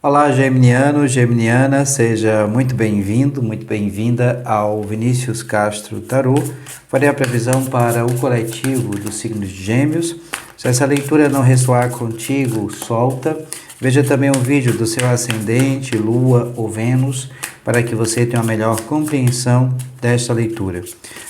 Olá, Geminiano, Geminiana, seja muito bem-vindo, muito bem-vinda ao Vinícius Castro Tarô. Farei a previsão para o coletivo dos signos de Gêmeos. Se essa leitura não ressoar contigo, solta. Veja também um vídeo do seu ascendente, Lua ou Vênus, para que você tenha uma melhor compreensão desta leitura.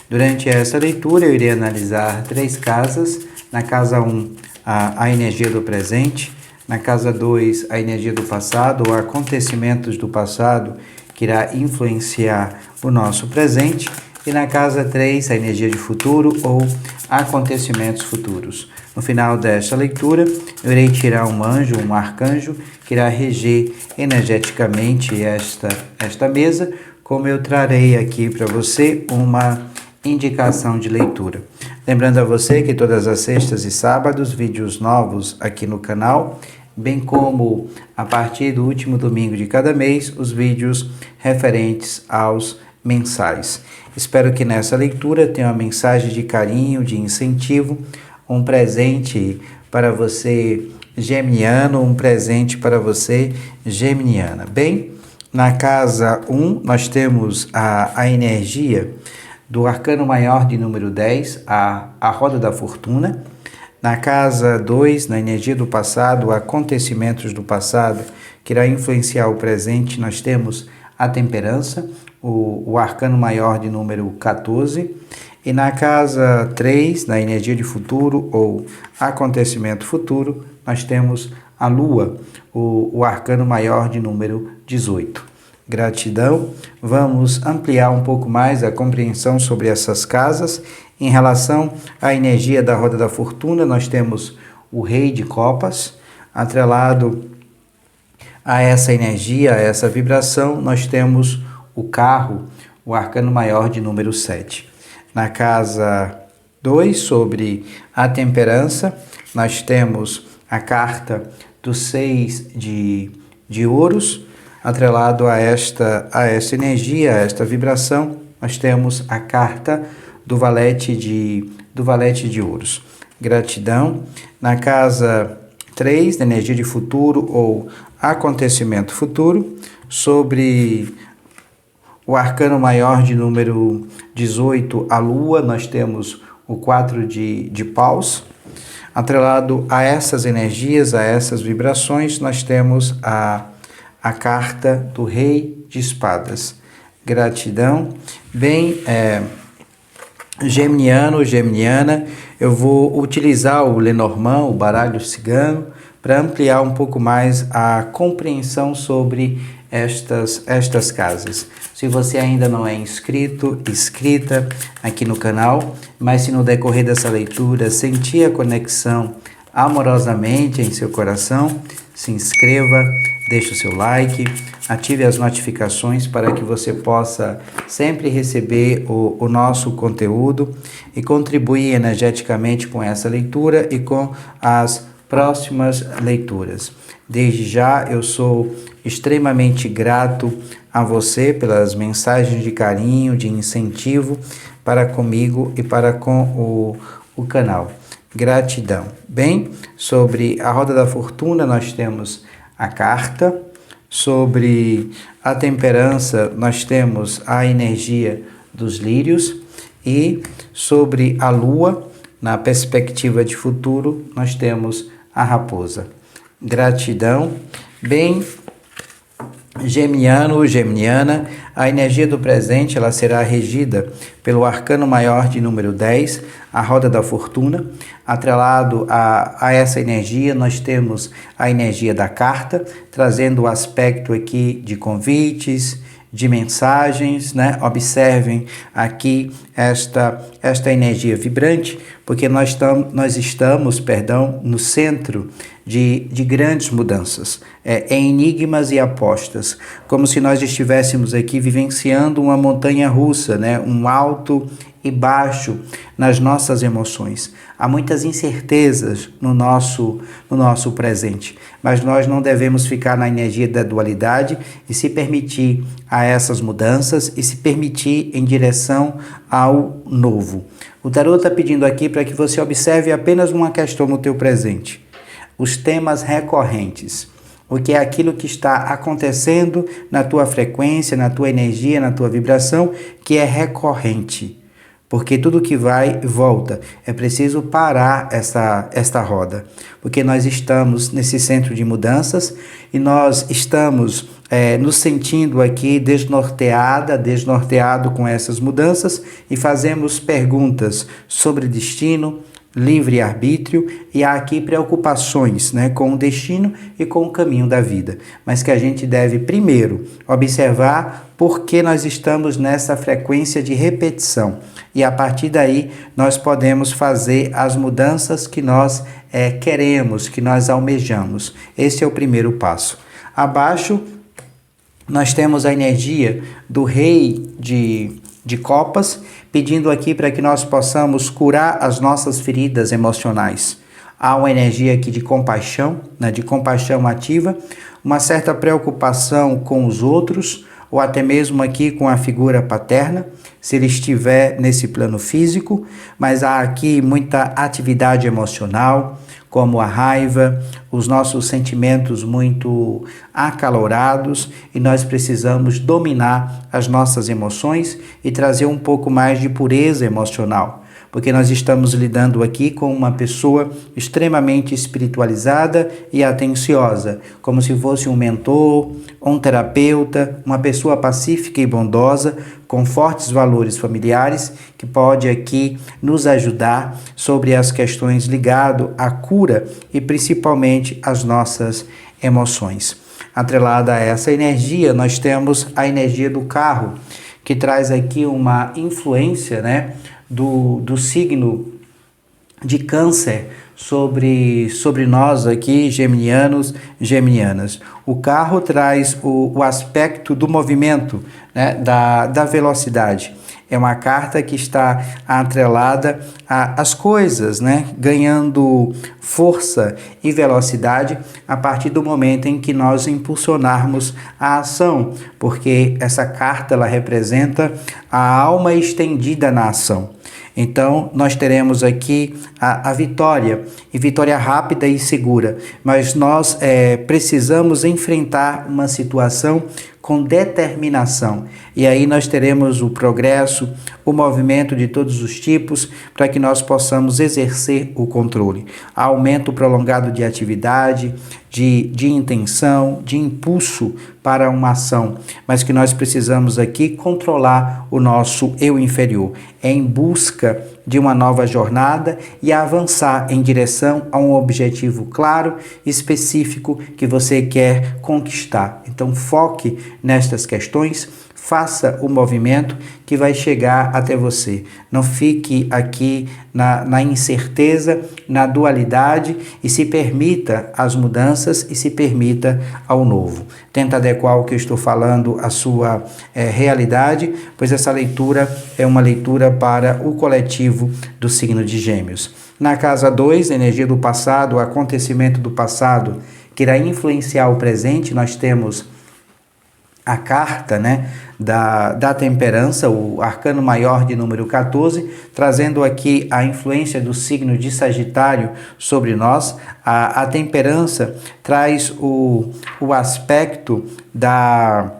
Durante essa leitura, eu irei analisar 3 casas. Na casa 1, a energia do presente. Na casa 2, a energia do passado ou acontecimentos do passado que irá influenciar o nosso presente. E na casa 3, a energia de futuro ou acontecimentos futuros. No final desta leitura, eu irei tirar um anjo, um arcanjo, que irá reger energeticamente esta mesa, como eu trarei aqui para você uma indicação de leitura. Lembrando a você que todas as sextas e sábados, vídeos novos aqui no canal, bem como a partir do último domingo de cada mês, os vídeos referentes aos mensais. Espero que nessa leitura tenha uma mensagem de carinho, de incentivo, um presente para você geminiano, um presente para você geminiana. Bem, na casa 1 nós temos a energia do arcano maior de número 10, a roda da fortuna. Na casa 2, na energia do passado, acontecimentos do passado, que irá influenciar o presente, nós temos a temperança, o arcano maior de número 14. E na casa 3, na energia de futuro ou acontecimento futuro, nós temos a lua, o arcano maior de número 18. Gratidão. Vamos ampliar um pouco mais a compreensão sobre essas casas. Em relação à energia da roda da fortuna, nós temos o rei de copas. Atrelado a essa energia, a essa vibração, nós temos o carro, o arcano maior de número 7. Na casa 2, sobre a temperança, nós temos a carta do 6 de ouros. Atrelado a esta energia, a esta vibração, nós temos a carta do valete de ouros. Gratidão. Na casa 3, da energia de futuro ou acontecimento futuro, sobre o arcano maior de número 18, a lua, nós temos o 4 de paus. Atrelado a essas energias, a essas vibrações, nós temos a carta do rei de espadas. Gratidão. Bem, geminiano, geminiana, eu vou utilizar o Lenormand, o baralho cigano, para ampliar um pouco mais a compreensão sobre estas casas. Se você ainda não é inscrita aqui no canal, mas se no decorrer dessa leitura sentir a conexão amorosamente em seu coração, se inscreva, deixe o seu like, ative as notificações para que você possa sempre receber o nosso conteúdo e contribuir energeticamente com essa leitura e com as próximas leituras. Desde já eu sou extremamente grato a você pelas mensagens de carinho, de incentivo para comigo e para com o canal. Gratidão. Bem, sobre a roda da fortuna nós temos a carta. Sobre a temperança nós temos a energia dos lírios. E sobre a lua, na perspectiva de futuro, nós temos a raposa. Gratidão. Bem, geminiano, geminiana, a energia do presente ela será regida pelo arcano maior de número 10, a roda da fortuna. Atrelado a essa energia, nós temos a energia da carta, trazendo o aspecto aqui de convites, de mensagens, né? Observem aqui esta energia vibrante, porque nós estamos, no centro de grandes mudanças, enigmas e apostas, como se nós estivéssemos aqui vivenciando uma montanha russa, né? Um alto e baixo nas nossas emoções. Há muitas incertezas no nosso presente, mas nós não devemos ficar na energia da dualidade e se permitir a essas mudanças e se permitir em direção ao novo. O tarô está pedindo aqui para que você observe apenas uma questão no teu presente. Os temas recorrentes. o que é aquilo que está acontecendo na tua frequência, na tua energia, na tua vibração, que é recorrente. Porque tudo que vai, volta. É preciso parar esta roda. Porque nós estamos nesse centro de mudanças e nós estamos nos sentindo aqui desnorteado com essas mudanças e fazemos perguntas sobre destino, livre-arbítrio, e há aqui preocupações, com o destino e com o caminho da vida. Mas que a gente deve primeiro observar por que nós estamos nessa frequência de repetição. E a partir daí nós podemos fazer as mudanças que nós queremos, que nós almejamos. Esse é o primeiro passo. Abaixo nós temos a energia do Rei de Copas, pedindo aqui para que nós possamos curar as nossas feridas emocionais. Há uma energia aqui de compaixão, de compaixão ativa, uma certa preocupação com os outros, ou até mesmo aqui com a figura paterna, se ele estiver nesse plano físico, mas há aqui muita atividade emocional, como a raiva, os nossos sentimentos muito acalorados, e nós precisamos dominar as nossas emoções e trazer um pouco mais de pureza emocional. Porque nós estamos lidando aqui com uma pessoa extremamente espiritualizada e atenciosa, como se fosse um mentor, um terapeuta, uma pessoa pacífica e bondosa, com fortes valores familiares, que pode aqui nos ajudar sobre as questões ligadas à cura e principalmente às nossas emoções. Atrelada a essa energia, nós temos a energia do carro, que traz aqui uma influência, do signo de Câncer sobre nós aqui, geminianos, geminianas. O carro traz o aspecto do movimento, da velocidade. É uma carta que está atrelada às coisas, ganhando força e velocidade a partir do momento em que nós impulsionarmos a ação, porque essa carta ela representa a alma estendida na ação. Então, nós teremos aqui a vitória, e vitória rápida e segura, mas nós precisamos enfrentar uma situação com determinação. E aí nós teremos o progresso, o movimento de todos os tipos, para que nós possamos exercer o controle. Aumento prolongado de atividade, de intenção, de impulso para uma ação, mas que nós precisamos aqui controlar o nosso eu inferior, em busca de uma nova jornada e avançar em direção a um objetivo claro, específico que você quer conquistar. Então foque nestas questões, faça o movimento que vai chegar até você. Não fique aqui na incerteza, na dualidade, e se permita as mudanças e se permita ao novo. Tenta adequar o que eu estou falando à sua realidade, pois essa leitura é uma leitura para o coletivo do signo de Gêmeos. Na casa 2, energia do passado, o acontecimento do passado que irá influenciar o presente, nós temos a carta da temperança, o arcano maior de número 14, trazendo aqui a influência do signo de Sagitário sobre nós. A temperança traz o aspecto da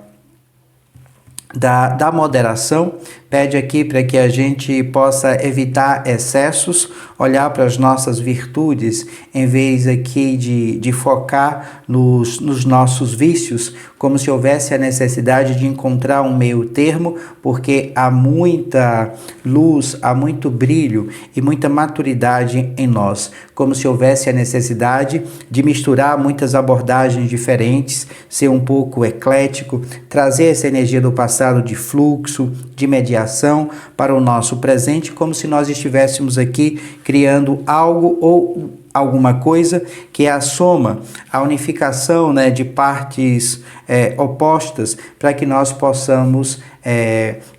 moderação, pede aqui para que a gente possa evitar excessos, olhar para as nossas virtudes, em vez aqui de focar nos nossos vícios, como se houvesse a necessidade de encontrar um meio termo, porque há muita luz, há muito brilho e muita maturidade em nós, como se houvesse a necessidade de misturar muitas abordagens diferentes, ser um pouco eclético, trazer essa energia do passado de fluxo, de mediação para o nosso presente, como se nós estivéssemos aqui criando algo ou alguma coisa que é a soma, a unificação de partes opostas, para que nós possamos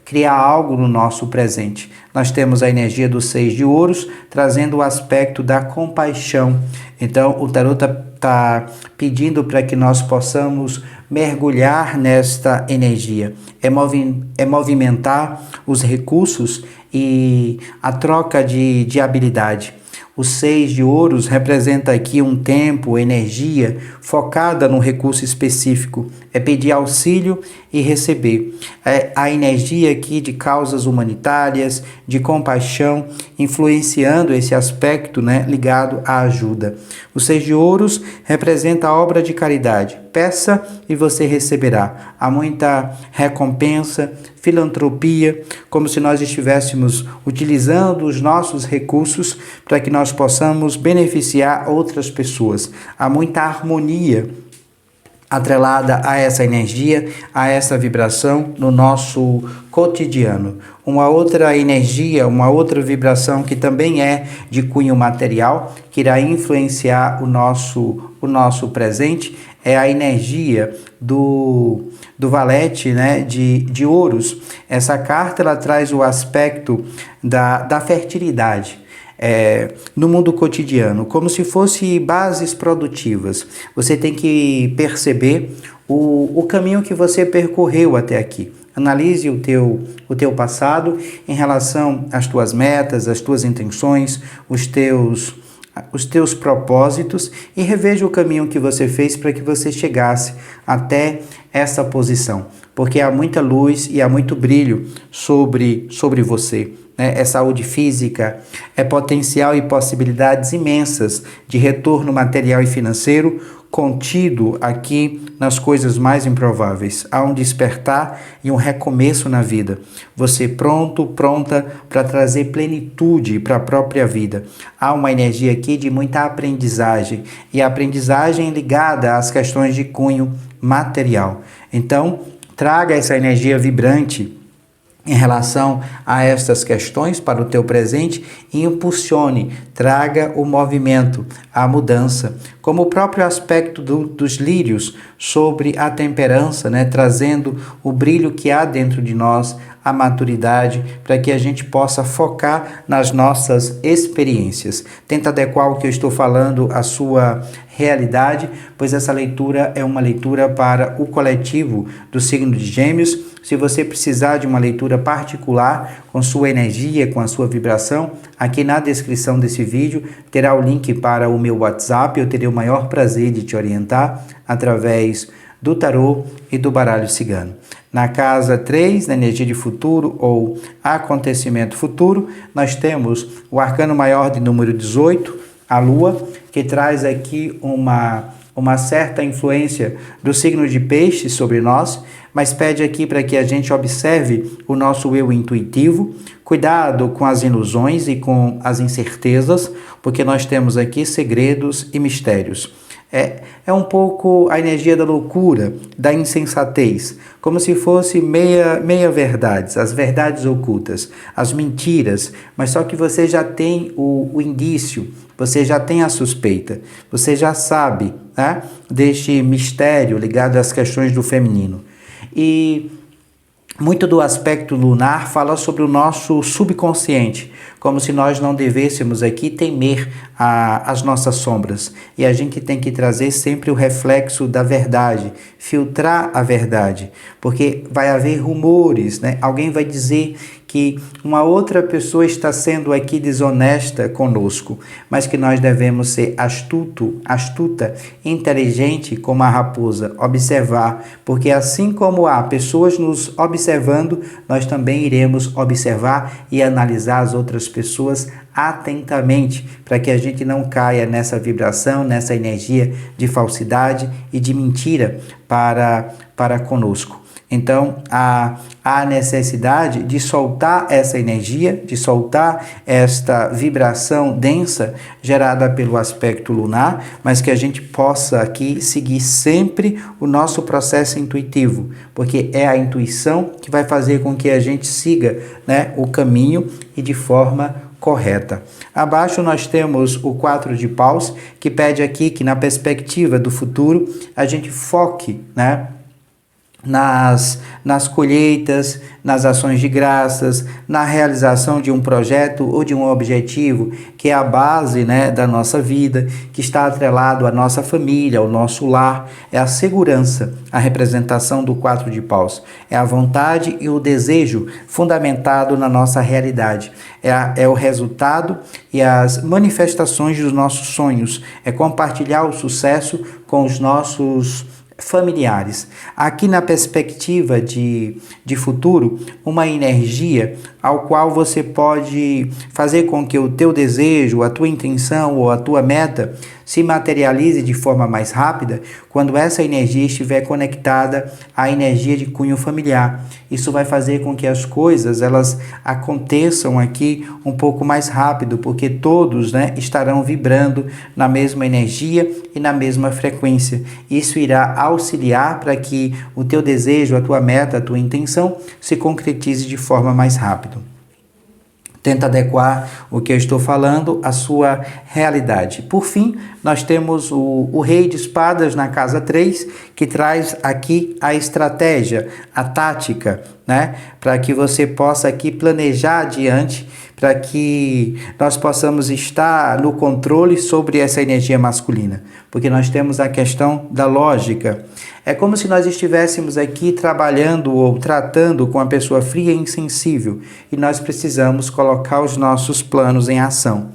criar algo no nosso presente. Nós temos a energia do 6 de ouros, trazendo o aspecto da compaixão. Então, o tarot está pedindo para que nós possamos mergulhar nesta energia, é movimentar os recursos e a troca de habilidade. O 6 de ouros representa aqui um tempo, energia focada num recurso específico. É pedir auxílio e receber. É a energia aqui de causas humanitárias, de compaixão, influenciando esse aspecto, né, ligado à ajuda. O 6 de ouros representa a obra de caridade. Peça e você receberá. Há muita recompensa, filantropia, como se nós estivéssemos utilizando os nossos recursos para que nós possamos beneficiar outras pessoas. Há muita harmonia atrelada a essa energia, a essa vibração no nosso cotidiano. Uma outra energia, uma outra vibração que também é de cunho material, que irá influenciar o nosso presente, é a energia do valete, né, de ouros. Essa carta ela traz o aspecto da fertilidade. No mundo cotidiano, como se fosse bases produtivas. Você tem que perceber o caminho que você percorreu até aqui. Analise o teu passado em relação às tuas metas, às tuas intenções, os teus propósitos e reveja o caminho que você fez para que você chegasse até essa posição. Porque há muita luz e há muito brilho sobre você. É saúde física, é potencial e possibilidades imensas de retorno material e financeiro contido aqui nas coisas mais improváveis. Há um despertar e um recomeço na vida. Você pronta para trazer plenitude para a própria vida. Há uma energia aqui de muita aprendizagem e a aprendizagem ligada às questões de cunho material. Então, traga essa energia vibrante em relação a estas questões para o teu presente e impulsione, traga o movimento, a mudança, como o próprio aspecto dos lírios sobre a temperança, né, trazendo o brilho que há dentro de nós, a maturidade, para que a gente possa focar nas nossas experiências. Tenta adequar o que eu estou falando à sua realidade, pois essa leitura é uma leitura para o coletivo do signo de Gêmeos. Se você precisar de uma leitura particular com sua energia, com a sua vibração, aqui na descrição desse vídeo terá o link para o meu WhatsApp. Eu terei o maior prazer de te orientar através do tarô e do baralho cigano. Na casa 3, na energia de futuro ou acontecimento futuro, nós temos o arcano maior de número 18, a lua, que traz aqui uma certa influência do signo de peixes sobre nós, mas pede aqui para que a gente observe o nosso eu intuitivo, cuidado com as ilusões e com as incertezas, porque nós temos aqui segredos e mistérios. É um pouco a energia da loucura, da insensatez, como se fosse meia-verdades, as verdades ocultas, as mentiras, mas só que você já tem o indício, você já tem a suspeita, você já sabe, né, deste mistério ligado às questões do feminino. E muito do aspecto lunar fala sobre o nosso subconsciente, como se nós não devêssemos aqui temer as nossas sombras. E a gente tem que trazer sempre o reflexo da verdade, filtrar a verdade, porque vai haver rumores, né? Alguém vai dizer que uma outra pessoa está sendo aqui desonesta conosco, mas que nós devemos ser astuta, inteligente como a raposa, observar, porque assim como há pessoas nos observando, nós também iremos observar e analisar as outras pessoas atentamente, para que a gente não caia nessa vibração, nessa energia de falsidade e de mentira para conosco. Então, há necessidade de soltar essa energia, de soltar esta vibração densa gerada pelo aspecto lunar, mas que a gente possa aqui seguir sempre o nosso processo intuitivo, porque é a intuição que vai fazer com que a gente siga, né, o caminho e de forma correta. Abaixo nós temos o 4 de paus, que pede aqui que na perspectiva do futuro a gente foque, né, nas colheitas, nas ações de graças, na realização de um projeto ou de um objetivo que é a base, né, da nossa vida, que está atrelado à nossa família, ao nosso lar. É a segurança, a representação do 4 de paus. É a vontade e o desejo fundamentado na nossa realidade. É o resultado e as manifestações dos nossos sonhos. É compartilhar o sucesso com os nossos familiares. Aqui na perspectiva de futuro, uma energia ao qual você pode fazer com que o teu desejo, a tua intenção ou a tua meta se materialize de forma mais rápida quando essa energia estiver conectada à energia de cunho familiar. Isso vai fazer com que as coisas elas aconteçam aqui um pouco mais rápido, porque todos, né, estarão vibrando na mesma energia e na mesma frequência. Isso irá auxiliar para que o teu desejo, a tua meta, a tua intenção se concretize de forma mais rápida. Tenta adequar o que eu estou falando à sua realidade. Por fim, nós temos o Rei de Espadas na casa 3, que traz aqui a estratégia, a tática, né? Para que você possa aqui planejar adiante, para que nós possamos estar no controle sobre essa energia masculina. Porque nós temos a questão da lógica. É como se nós estivéssemos aqui trabalhando ou tratando com uma pessoa fria e insensível, e nós precisamos colocar os nossos planos em ação.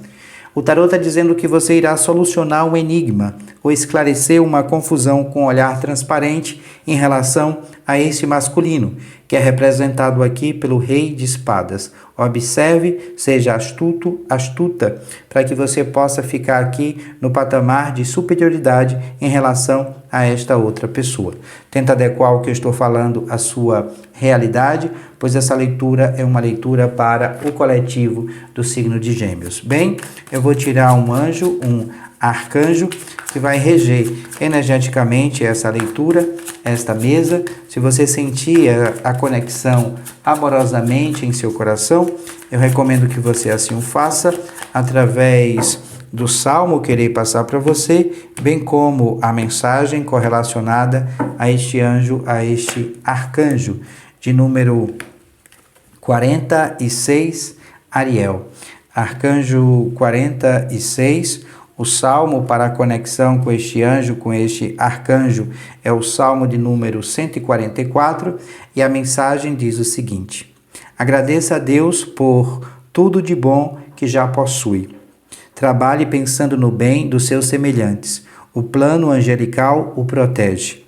O tarô está dizendo que você irá solucionar um enigma ou esclarecer uma confusão com um olhar transparente em relação a esse masculino, que é representado aqui pelo Rei de Espadas. Observe, seja astuta, para que você possa ficar aqui no patamar de superioridade em relação a esta outra pessoa. Tenta adequar o que eu estou falando à sua realidade, pois essa leitura é uma leitura para o coletivo do signo de Gêmeos. Bem, eu vou tirar um anjo, um arcanjo, que vai reger energeticamente essa leitura, esta mesa. Se você sentir a conexão amorosamente em seu coração, eu recomendo que você assim o faça através do salmo que irei passar para você, bem como a mensagem correlacionada a este anjo, a este arcanjo, de número 46, Ariel. Arcanjo 46, o salmo para a conexão com este anjo, com este arcanjo, é o salmo de número 144, e a mensagem diz o seguinte: agradeça a Deus por tudo de bom que já possui. Trabalhe pensando no bem dos seus semelhantes. O plano angelical o protege.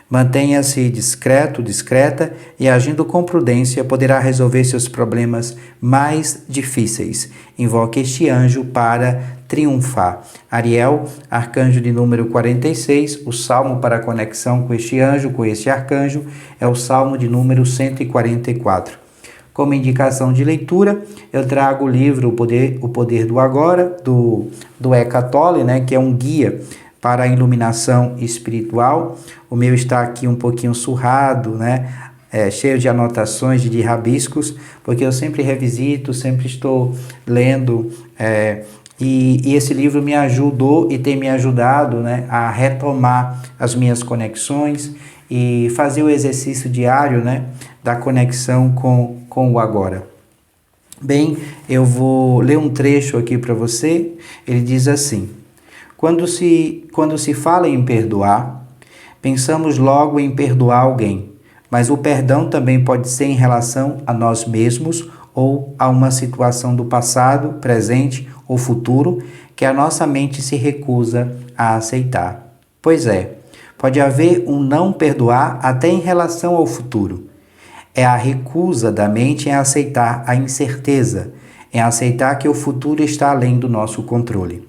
Mantenha-se discreto, discreta, e agindo com prudência poderá resolver seus problemas mais difíceis. Invoque este anjo para triunfar. Ariel, arcanjo de número 46, o salmo para a conexão com este anjo, com este arcanjo, é o salmo de número 144. Como indicação de leitura, eu trago o livro O Poder do Agora, do Eckhart Tolle, né, que é um guia para a iluminação espiritual. O meu está aqui um pouquinho surrado, né, cheio de anotações, de rabiscos, porque eu sempre revisito, sempre estou lendo, e esse livro me ajudou e tem me ajudado, né, a retomar as minhas conexões e fazer o exercício diário, né, da conexão com o agora. Bem, eu vou ler um trecho aqui para você. Ele diz assim: quando se fala em perdoar, pensamos logo em perdoar alguém, mas o perdão também pode ser em relação a nós mesmos ou a uma situação do passado, presente ou futuro que a nossa mente se recusa a aceitar. Pois é, pode haver um não perdoar até em relação ao futuro. É a recusa da mente em aceitar a incerteza, em aceitar que o futuro está além do nosso controle.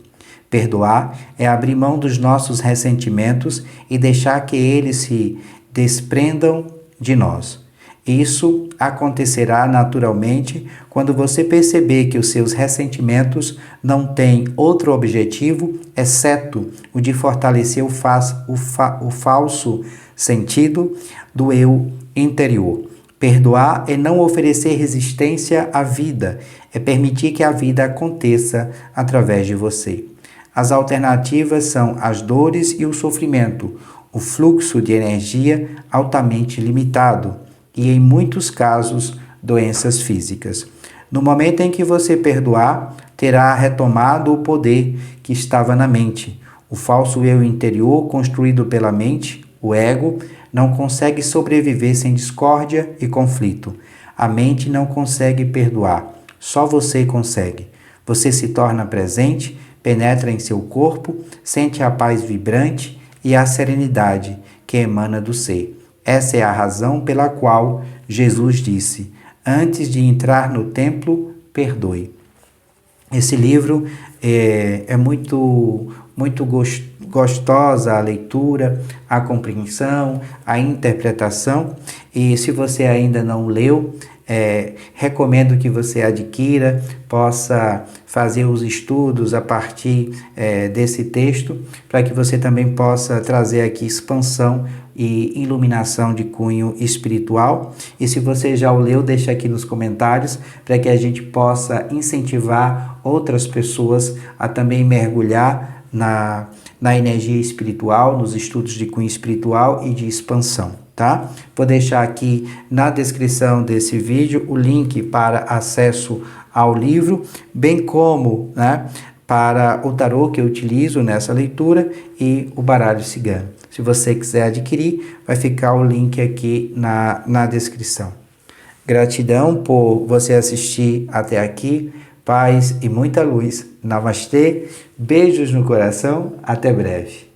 Perdoar é abrir mão dos nossos ressentimentos e deixar que eles se desprendam de nós. Isso acontecerá naturalmente quando você perceber que os seus ressentimentos não têm outro objetivo exceto o de fortalecer o falso sentido do eu interior. Perdoar é não oferecer resistência à vida, é permitir que a vida aconteça através de você. As alternativas são as dores e o sofrimento, o fluxo de energia altamente limitado e, em muitos casos, doenças físicas. No momento em que você perdoar, terá retomado o poder que estava na mente. O falso eu interior, construído pela mente, o ego, não consegue sobreviver sem discórdia e conflito. A mente não consegue perdoar, só você consegue. Você se torna presente, penetra em seu corpo, sente a paz vibrante e a serenidade que emana do ser. Essa é a razão pela qual Jesus disse: antes de entrar no templo, perdoe. Esse livro é muito gostosa a leitura, a compreensão, a interpretação. E se você ainda não leu, recomendo que você adquira, possa fazer os estudos a partir desse texto, para que você também possa trazer aqui expansão e iluminação de cunho espiritual. E se você já o leu, deixa aqui nos comentários para que a gente possa incentivar outras pessoas a também mergulhar na energia espiritual, nos estudos de cunho espiritual e de expansão, tá? Vou deixar aqui na descrição desse vídeo o link para acesso ao livro, bem como, né, para o tarô que eu utilizo nessa leitura e o baralho cigano. Se você quiser adquirir, vai ficar o link aqui na descrição. Gratidão por você assistir até aqui. Paz e muita luz. Namastê. Beijos no coração. Até breve.